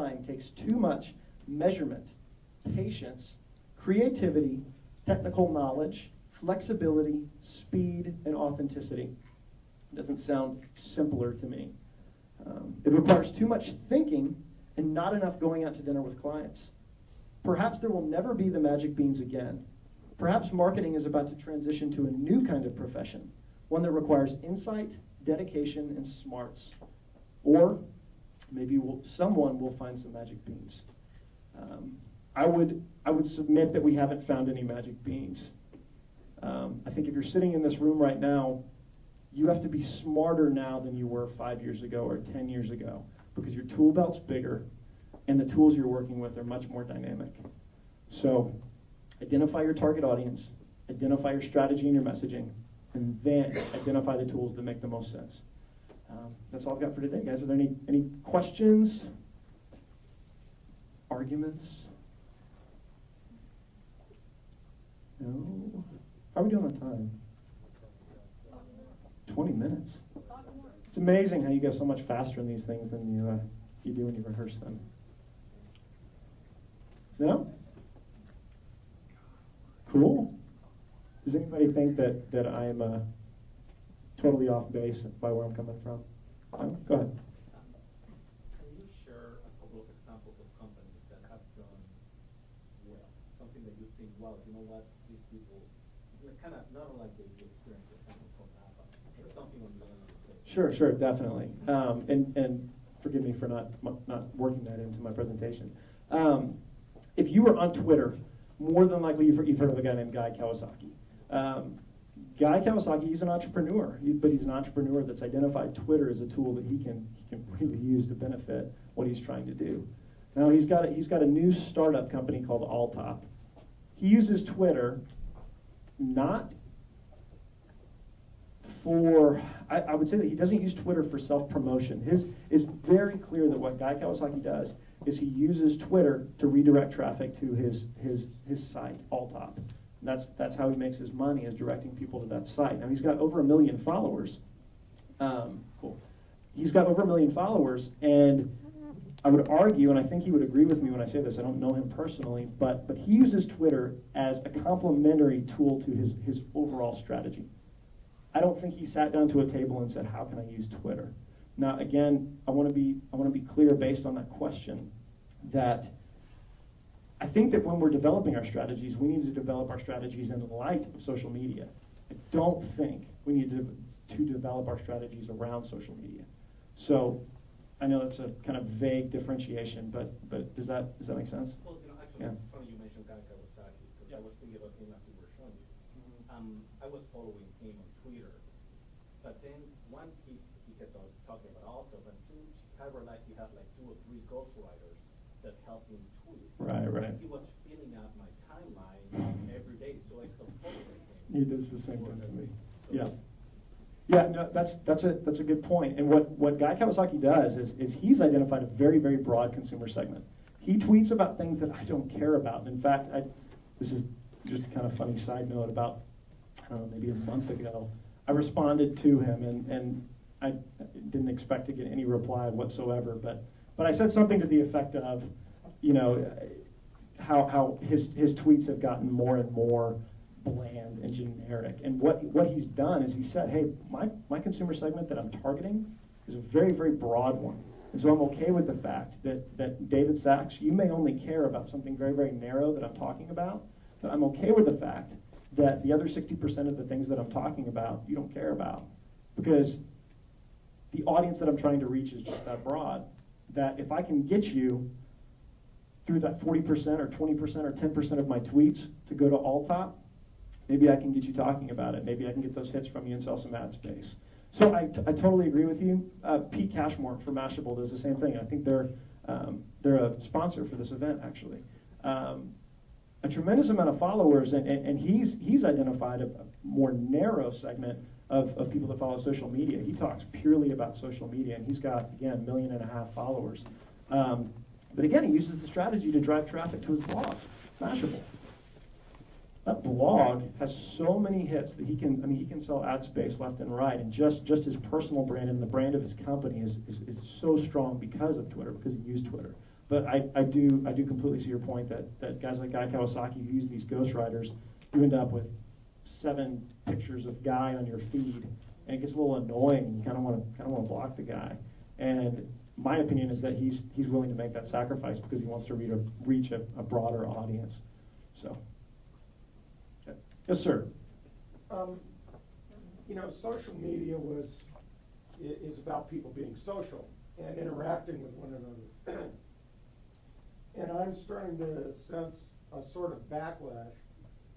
takes too much measurement, patience, creativity, technical knowledge, flexibility, speed, and authenticity. It doesn't sound simpler to me. It requires too much thinking and not enough going out to dinner with clients. Perhaps there will never be the magic beans again. Perhaps marketing is about to transition to a new kind of profession, one that requires insight, dedication, and smarts. Or maybe someone will find some magic beans. I would submit that we haven't found any magic beans. I think if you're sitting in this room right now, you have to be smarter now than you were 5 years ago or 10 years ago, because your tool belt's bigger and the tools you're working with are much more dynamic. So identify your target audience, identify your strategy and your messaging, and then identify the tools that make the most sense. That's all I've got for today, guys. Are there any questions? Arguments? No? How are we doing on time? 20 minutes. It's amazing how you go so much faster in these things than you do when you rehearse them. No? Cool. Does anybody think that I'm totally off base by where I'm coming from? No? Go ahead. Can you share a couple of examples of companies that have done well? Something that you think, wow, you know what, these people, kind of not unlike the experience with something from Napa, but something on the other side. Sure, definitely. And forgive me for not working that into my presentation. If you were on Twitter, more than likely you've heard of a guy named Guy Kawasaki. Guy Kawasaki, he's an entrepreneur, but he's an entrepreneur that's identified Twitter as a tool that he can really use to benefit what he's trying to do. Now he's got a new startup company called Alltop. He uses Twitter not for, I would say that he doesn't use Twitter for self-promotion. It's very clear that what Guy Kawasaki does is he uses Twitter to redirect traffic to his site, Alltop. That's how he makes his money, is directing people to that site. Now he's got over 1 million followers. Cool. He's got over 1 million followers, and I would argue, and I think he would agree with me when I say this, I don't know him personally, but he uses Twitter as a complementary tool to his overall strategy. I don't think he sat down to a table and said, how can I use Twitter? Now, again, I want to be clear based on that question that I think that when we're developing our strategies, we need to develop our strategies in light of social media. I don't think we need to develop our strategies around social media. So I know that's a kind of vague differentiation, but does that make sense? Well, actually, Yeah. funny you mentioned Guy Kawasaki, because I was thinking about him as you were showing this. I was following him on Twitter, but then one, he kept on talking about Alltop, and two, I realized he had like 2 or 3 ghostwriters that helped him tweet. Right. He was filling out my timeline every day, so I stopped following him. He does the same thing to me. So Yeah, no, that's a good point. And what Guy Kawasaki does is he's identified a very, very broad consumer segment. He tweets about things that I don't care about. In fact, this is just a kind of funny side note. About, I don't know, maybe a month ago, I responded to him, and I didn't expect to get any reply whatsoever. But I said something to the effect of, how his tweets have gotten more and more bland and generic. And what he's done is he said, hey, my consumer segment that I'm targeting is a very, very broad one. And so I'm okay with the fact that David Sachs, you may only care about something very, very narrow that I'm talking about, but I'm okay with the fact that the other 60% of the things that I'm talking about, you don't care about. Because the audience that I'm trying to reach is just that broad, that if I can get you through that 40% or 20% or 10% of my tweets to go to Alltop, maybe I can get you talking about it. Maybe I can get those hits from you and sell some ad space. So I totally agree with you. Pete Cashmore from Mashable does the same thing. I think they're a sponsor for this event, actually. A tremendous amount of followers, and he's identified a more narrow segment of people that follow social media. He talks purely about social media, and he's got, again, 1.5 million followers. But again, he uses the strategy to drive traffic to his blog, Mashable. That blog has so many hits that he can sell ad space left and right, and just his personal brand and the brand of his company is so strong because of Twitter, because he used Twitter. But I do completely see your point that guys like Guy Kawasaki who use these ghostwriters, you end up with 7 pictures of Guy on your feed, and it gets a little annoying. You kind of want to block the guy. And my opinion is that he's willing to make that sacrifice because he wants to reach a broader audience. So, okay. Yes, sir. You know, social media is about people being social and interacting with one another. And I'm starting to sense a sort of backlash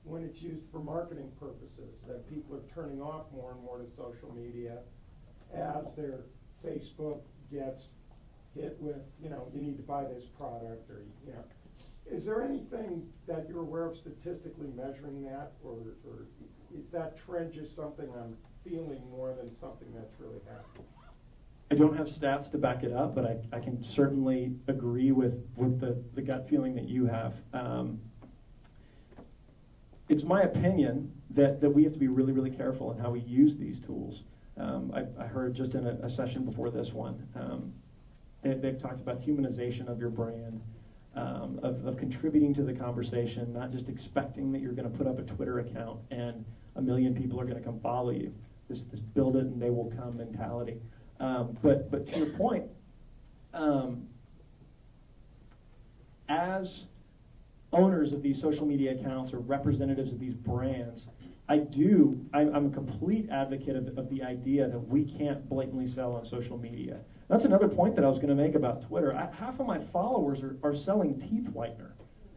when it's used for marketing purposes, that people are turning off more and more to social media as their Facebook gets hit with, you know, you need to buy this product, or, you know. Is there anything that you're aware of statistically measuring that, or is that trend just something I'm feeling more than something that's really happening? I don't have stats to back it up, but I can certainly agree with the gut feeling that you have. It's my opinion that we have to be really, really careful in how we use these tools. I heard just in a session before this one, they've talked about humanization of your brand, of contributing to the conversation, not just expecting that you're going to put up a Twitter account and 1 million people are going to come follow you. This build it and they will come mentality. But to your point, as owners of these social media accounts or representatives of these brands, I'm a complete advocate of the idea that we can't blatantly sell on social media. That's another point that I was going to make about Twitter. Half of my followers are selling teeth whitener.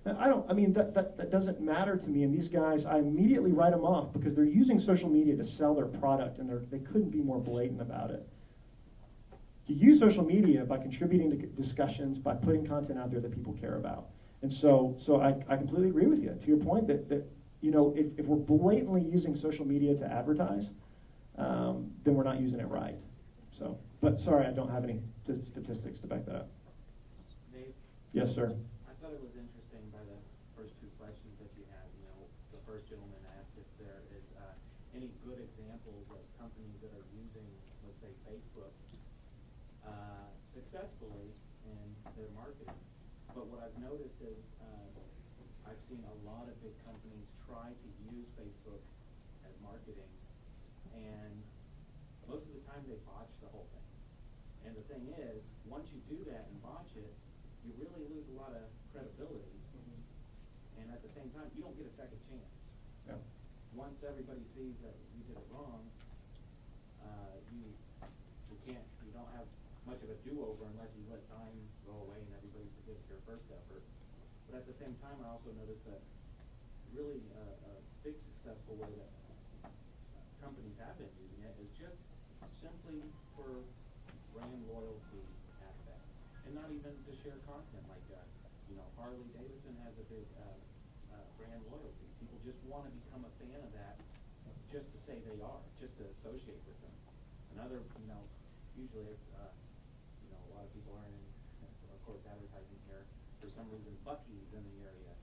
That doesn't matter to me. And these guys, I immediately write them off because they're using social media to sell their product, and they couldn't be more blatant about it. You use social media by contributing to discussions, by putting content out there that people care about. And so I completely agree with you. To your point that you know, if we're blatantly using social media to advertise, then we're not using it right. So, but sorry, I don't have any statistics to back that up. Dave? Yes, sir. I thought it was interesting by the first 2 questions that you had. You know, the first gentleman asked if there is any good examples of companies that are using, let's say, Facebook successfully in their marketing. But what I've noticed is I've seen a lot of big companies try to use Facebook as marketing, and most of the time they botch the whole thing. And the thing is, once you do that and botch it, you really lose a lot of credibility. And at the same time, you don't get a second chance. Yeah. Once everybody sees that you did it wrong, you don't have much of a do-over unless you let time go away and everybody forgets your first effort. But at the same time, I also noticed that really a big successful way that companies have been using it is just simply for brand loyalty aspects, and not even to share content like that. You know, Harley Davidson has a big brand loyalty. People just want to become a fan of that, just to say they are, just to associate with them. Another, you know, usually if you know, a lot of people aren't in, of course, advertising here. For some reason, Buc-ee's in the area,